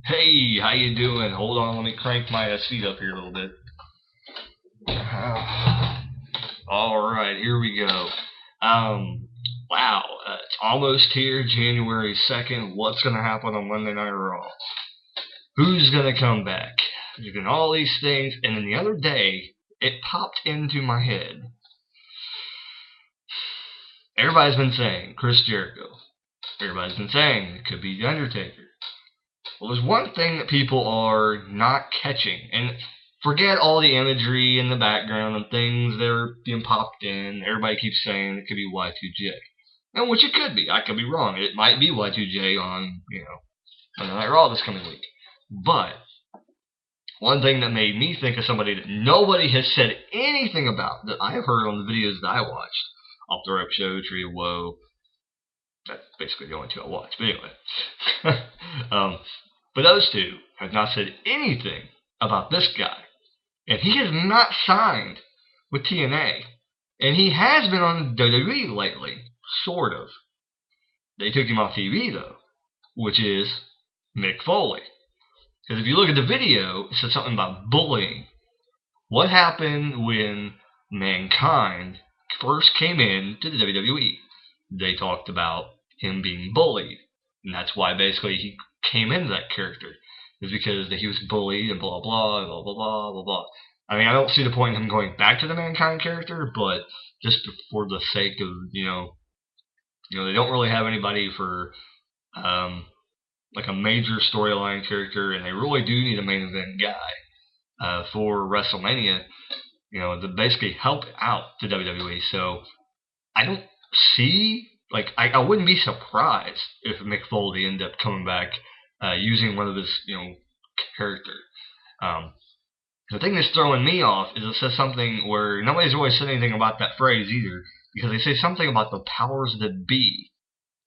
Hey, how you doing? Hold on, let me crank my seat up here a little bit. All right, here we go. Um, wow, it's almost here, January 2nd. What's gonna happen on Monday Night Raw? Who's gonna come back? There's been all these things, and then the other day, it popped into my head. Everybody's been saying Chris Jericho. Everybody's been saying it could be The Undertaker. Well, there's one thing that people are not catching, and forget all the imagery in the background and things that are being popped in. Everybody keeps saying it could be Y2J, and which it could be. I could be wrong. It might be Y2J on Monday Night Raw this coming week. But one thing that made me think of somebody that nobody has said anything about that I have heard on the videos that I watched, Off the Rope Show, Tree of Woe. That's basically the only two I watched. But anyway. But those two have not said anything about this guy. And he has not signed with TNA. And he has been on WWE lately. Sort of. They took him off TV, though. Which is Mick Foley. Because if you look at the video, it said something about bullying. What happened when Mankind first came in to the WWE? They talked about him being bullied. And that's why basically he came into that character. Is because he was bullied and blah blah blah blah blah blah blah. I mean, I don't see the point in him going back to the Mankind character, but just for the sake of they don't really have anybody for like a major storyline character, and they really do need a main event guy for WrestleMania. To basically help out the WWE. So I don't see. I wouldn't be surprised if Mick Foley ended up coming back using one of his, character. The thing that's throwing me off is it says something where nobody's really said anything about that phrase either, because they say something about the powers that be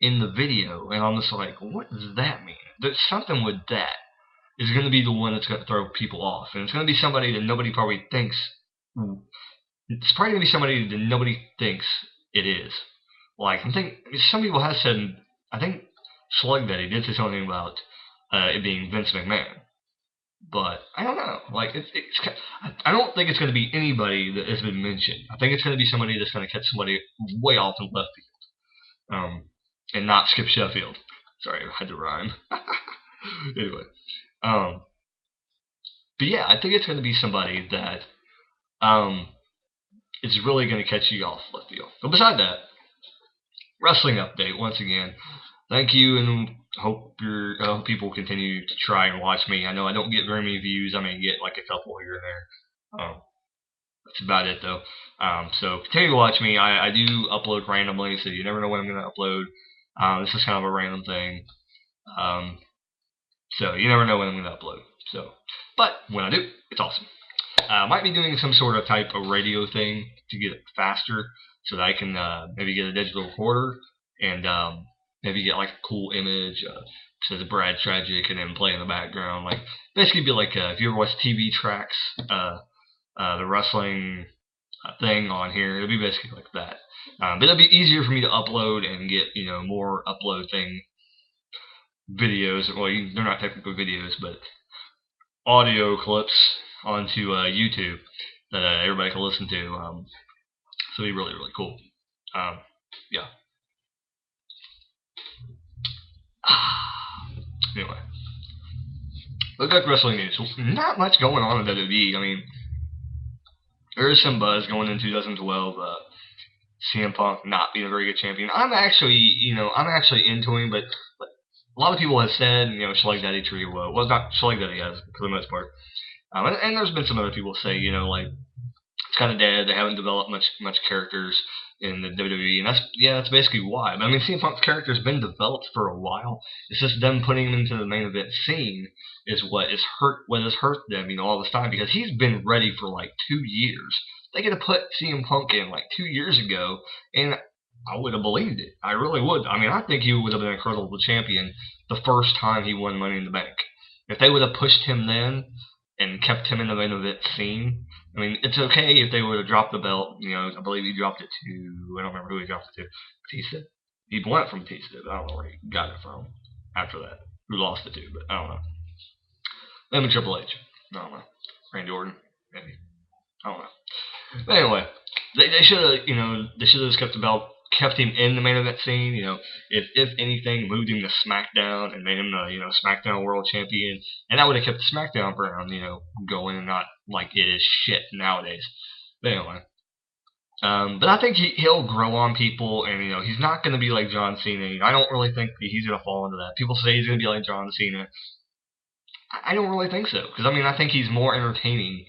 in the video, and I'm just like, what does that mean? There's something with that is going to be the one that's going to throw people off, and it's going to be somebody that nobody probably thinks. It's probably going to be somebody that nobody thinks it is. Some people have said, I think Slug Daddy did say something about it being Vince McMahon. But I don't know. I don't think it's going to be anybody that has been mentioned. I think it's going to be somebody that's going to catch somebody way off in left field. And not Skip Sheffield. Sorry, I had to rhyme. Anyway. But yeah, I think it's going to be somebody that is really going to catch you off left field. But beside that, wrestling update once again. Thank you, and hope people continue to try and watch me. I know I don't get very many views. I may get like a couple here and there. That's about it though. So continue to watch me. I do upload randomly, so you never know when I'm going to upload. This is kind of a random thing. So you never know when I'm going to upload. But when I do, it's awesome. I might be doing some sort of type of radio thing to get it faster, so that I can maybe get a digital recorder and maybe get like a cool image, says Brad Tragick, and then play in the background. Basically be like if you ever watch TV Tracks, the wrestling thing on here, it'll be basically like that. But it'll be easier for me to upload and get more upload thing videos. Well, they're not technically videos, but audio clips onto YouTube that everybody can listen to. So it'll be really, really cool. Yeah. Anyway. Look at wrestling news. Not much going on in WWE. I mean, there is some buzz going in 2012. CM Punk not being a very good champion. I'm actually into him, but a lot of people have said, Slug Daddy Tree of Woe. Well, not Slug Daddy has, for the most part. And there's been some other people say, it's kind of dead. They haven't developed much characters in the WWE, and that's basically why. But I mean, CM Punk's character has been developed for a while. It's just them putting him into the main event scene is what has hurt them, all this time, because he's been ready for 2 years. They could have put CM Punk in 2 years ago, and I would have believed it. I really would. I mean, I think he would have been an incredible champion the first time he won Money in the Bank. If they would have pushed him then and kept him in the main event scene, I mean, it's okay if they would have dropped the belt. I believe he dropped it to, I don't remember who he dropped it to. Batista? He won it from Batista, but I don't know where he got it from after that. Who lost it to, but I don't know. Them and Triple H. I don't know. Randy Orton, maybe. I don't know. But anyway, they should have, they should have just kept him in the main event scene. If anything, moved him to SmackDown and made him the, SmackDown World Champion, and that would have kept the SmackDown brand, going and not like it is shit nowadays. But anyway. But I think he'll grow on people, and he's not going to be like John Cena. I don't really think that he's going to fall into that. People say he's going to be like John Cena. I don't really think so, because I think he's more entertaining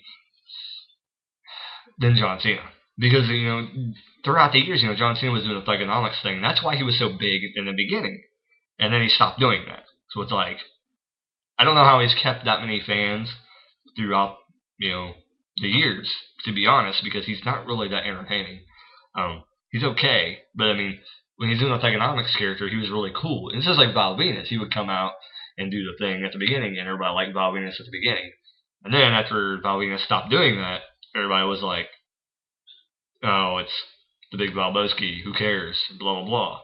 than John Cena. Because throughout the years, John Cena was doing the Thugonomics thing. That's why he was so big in the beginning, and then he stopped doing that. So it's like, I don't know how he's kept that many fans throughout the years, to be honest, because he's not really that entertaining. He's okay, but when he's doing the Thugonomics character, he was really cool. It's just like Val Venus. He would come out and do the thing at the beginning, and everybody liked Val Venus at the beginning. And then after Val Venus stopped doing that, everybody was like, oh, it's the Big Valboski, who cares, blah, blah, blah.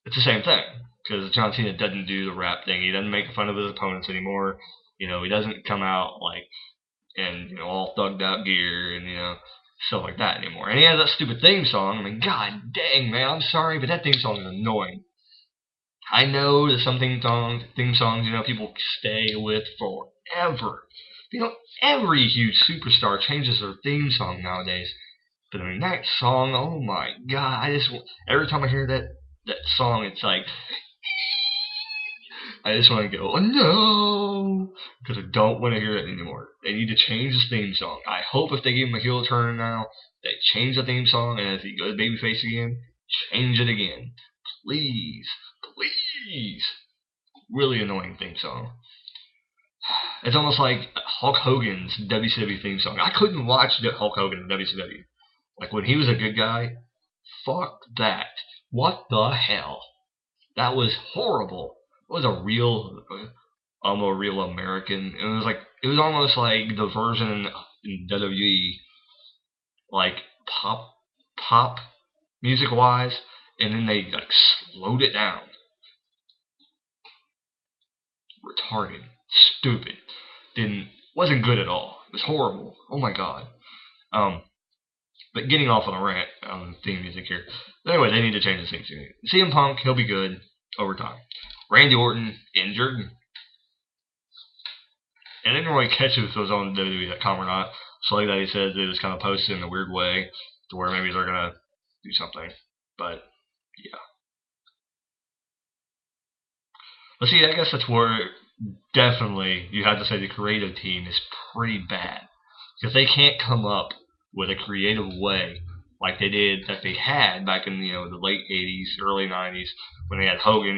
It's the same thing, because John Cena doesn't do the rap thing. He doesn't make fun of his opponents anymore. He doesn't come out like in all thugged out gear and stuff like that anymore. And he has that stupid theme song. God dang, man, I'm sorry, but that theme song is annoying. I know that some theme songs, people stay with forever. Every huge superstar changes their theme song nowadays. But that song, oh my god, every time I hear that song, it's like, I just want to go, oh no, because I don't want to hear it anymore. They need to change the theme song. I hope if they give him a heel turn now, they change the theme song, and if he goes babyface again, change it again. Please, please. Really annoying theme song. It's almost like Hulk Hogan's WCW theme song. I couldn't watch Hulk Hogan in WCW. Like when he was a good guy, fuck that. What the hell? That was horrible. It was a real American. It was almost like the version in WWE, like pop music wise, and then they slowed it down. Retarded, stupid, wasn't good at all. It was horrible. Oh my god. But getting off on a rant on theme music here. But anyway, they need to change the theme music. CM Punk, he'll be good over time. Randy Orton, injured. And I didn't really catch if it was on WWE.com or not. So like that he said, they just kind of posted in a weird way to where maybe they're going to do something. But, yeah. But see, I guess that's where definitely you have to say the creative team is pretty bad. Because they can't come up with a creative way like they had back in the late 80s, early 90s, when they had Hogan,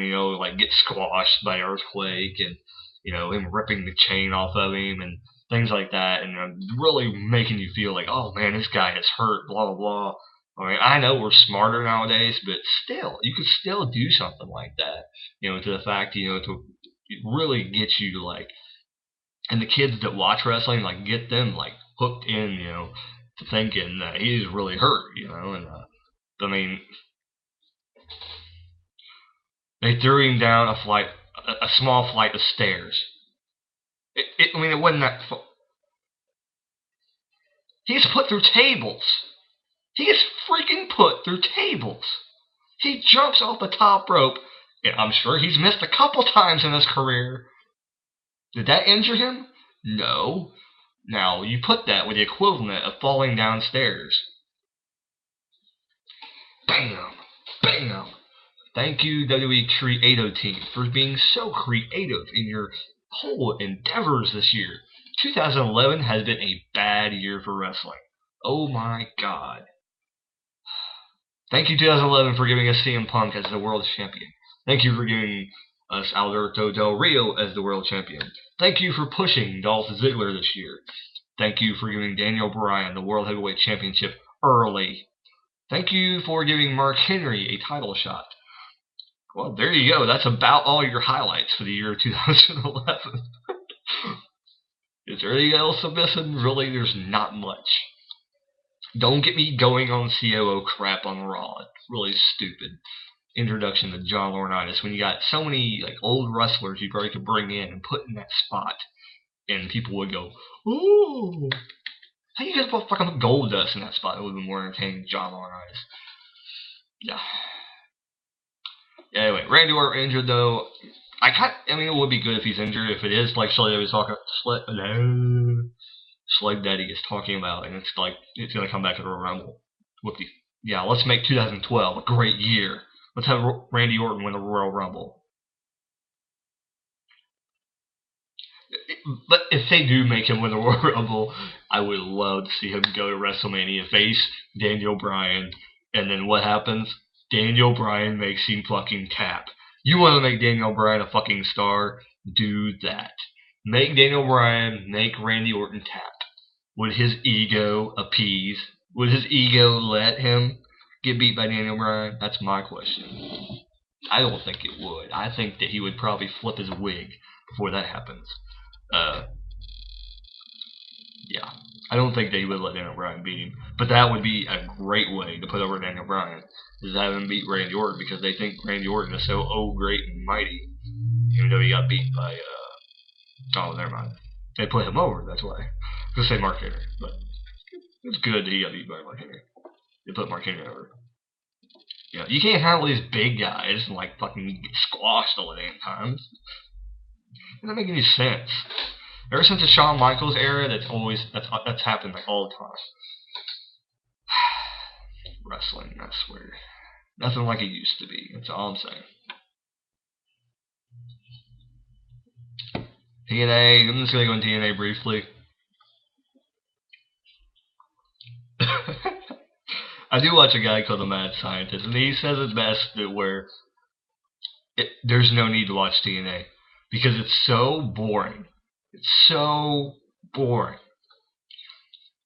get squashed by Earthquake, and him ripping the chain off of him and things like that, and really making you feel like, oh man, this guy is hurt, blah blah blah. I know we're smarter nowadays, but still, you could still do something like that, to the fact, to really get you and the kids that watch wrestling, get them hooked in, to thinking that he's really hurt, and they threw him down a small flight of stairs. It wasn't that. He gets put through tables. He gets freaking put through tables. He jumps off the top rope. And I'm sure he's missed a couple times in his career. Did that injure him? No. Now, you put that with the equivalent of falling downstairs. Bam! Bam! Thank you, WWE Creative Team, for being so creative in your whole endeavors this year. 2011 has been a bad year for wrestling. Oh my god. Thank you, 2011, for giving us CM Punk as the world champion. Thank you for giving us Alberto Del Rio as the world champion. Thank you for pushing Dolph Ziggler this year. Thank you for giving Daniel Bryan the World Heavyweight Championship early. Thank you for giving Mark Henry a title shot. Well, there you go. That's about all your highlights for the year 2011. Is there anything else I'm missing? Really, there's not much. Don't get me going on COO crap on Raw. It's really stupid. Introduction to John Laurinaitis when you got so many old wrestlers you probably could bring in and put in that spot. and people would go, "Ooh, how you guys put fucking gold dust in that spot?" It would have been more entertaining than John Laurinaitis. Yeah. Anyway, Randy Orton injured though. I mean, it would be good if he's injured. If it is like Shelly was talking, Slug Daddy is talking about, and it's like it's gonna come back to the Royal Rumble. Yeah, let's make 2012 a great year. Let's have Randy Orton win the Royal Rumble. But if they do make him win the Royal Rumble, I would love to see him go to WrestleMania, face Daniel Bryan, and then what happens? Daniel Bryan makes him fucking tap. You want to make Daniel Bryan a fucking star? Do that. Make Daniel Bryan make Randy Orton tap. Would his ego appease? Would his ego let him get beat by Daniel Bryan? That's my question. I don't think it would. I think that he would probably flip his wig before that happens. Yeah. I don't think that he would let Daniel Bryan beat him. But that would be a great way to put over Daniel Bryan, is to have him beat Randy Orton, because they think Randy Orton is so great and mighty, even though he got beat by, oh, never mind. They put him over, that's why. I was gonna say Mark Henry, but it's good that he got beat by Mark Henry. They put Mark Henry over. You know, you can't have all these big guys and like fucking get squashed all the damn time. It doesn't make any sense. Ever since the Shawn Michaels era, that's happened like all the time. Wrestling, I swear. Nothing like it used to be. That's all I'm saying. TNA, I'm just gonna go on TNA briefly. I do watch a guy called the Mad Scientist, and he says it best that where there's no need to watch TNA because it's so boring. It's so boring.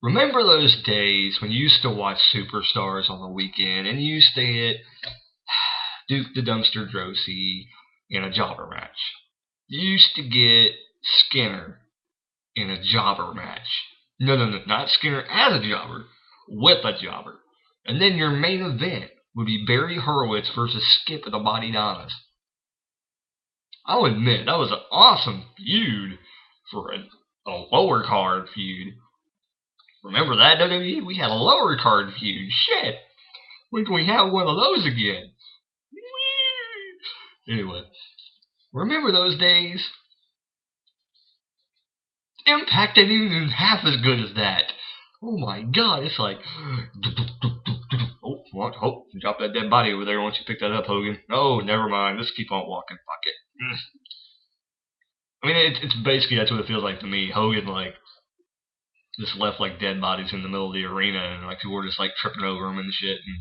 Remember those days when you used to watch Superstars on the weekend and you used to get Duke the Dumpster Droese in a jobber match? You used to get Skinner in a jobber match. No, not Skinner as a jobber, with a jobber. And then your main event would be Barry Horowitz versus Skip at the Body Donnas. I'll admit, that was an awesome feud for a lower card feud. Remember that, WWE? We had a lower card feud. Shit! When can we have one of those again? Anyway, remember those days? Impact ain't even half as good as that. Oh my god, it's like... Oh, what? Oh, drop that dead body over there. Why don't you pick that up, Hogan? Oh, never mind. Let's keep on walking. Fuck it. I mean, it's basically, that's what it feels like to me. Hogan, like, just left, like, dead bodies in the middle of the arena, and, like, people were just, like, tripping over them and shit, and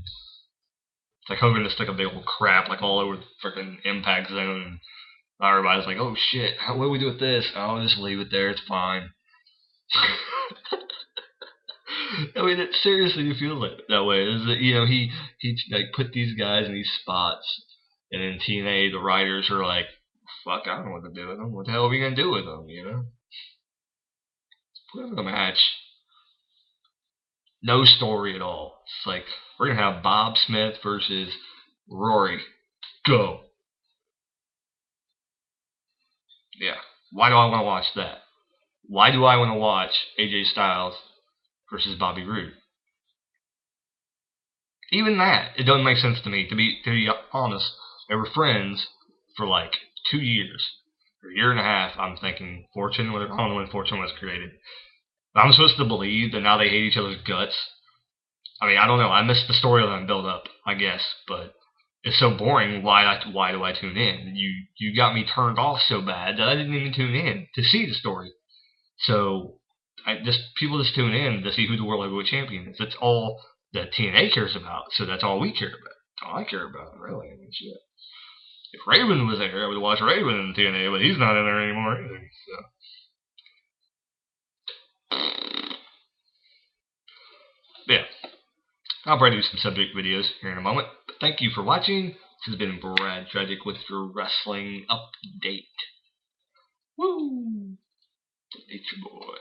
it's like Hogan just stuck a big old crap, like, all over the freaking Impact Zone, and everybody's like, oh shit, what do we do with this? Oh, just leave it there, it's fine. I mean, it seriously feels like that way. Is that, you know, he like put these guys in these spots, and in TNA the writers are like, fuck, I don't know what to do with them. What the hell are we gonna do with them? You know, put them in a match. No story at all. It's like we're gonna have Bob Smith versus Rory. Go. Yeah. Why do I want to watch that? Why do I want to watch AJ Styles versus Bobby Roode? Even that, it doesn't make sense to me. To be honest, they were friends for like 2 years, or a year and a half. I'm thinking Fortune. I don't know when Fortune was created. I'm supposed to believe that now they hate each other's guts. I mean, I don't know. I missed the storyline build up, I guess, but it's so boring. Why do I tune in? You got me turned off so bad that I didn't even tune in to see the story. So people just tune in to see who the World Heavyweight Champion is. That's all that TNA cares about. So that's all we care about. That's all I care about, really. I mean, shit. If Raven was there, I would watch Raven in TNA, but he's not in there anymore either. So. Yeah. I'll probably do some subject videos here in a moment. But thank you for watching. This has been Brad Tragick with your wrestling update. Woo! It's your boy.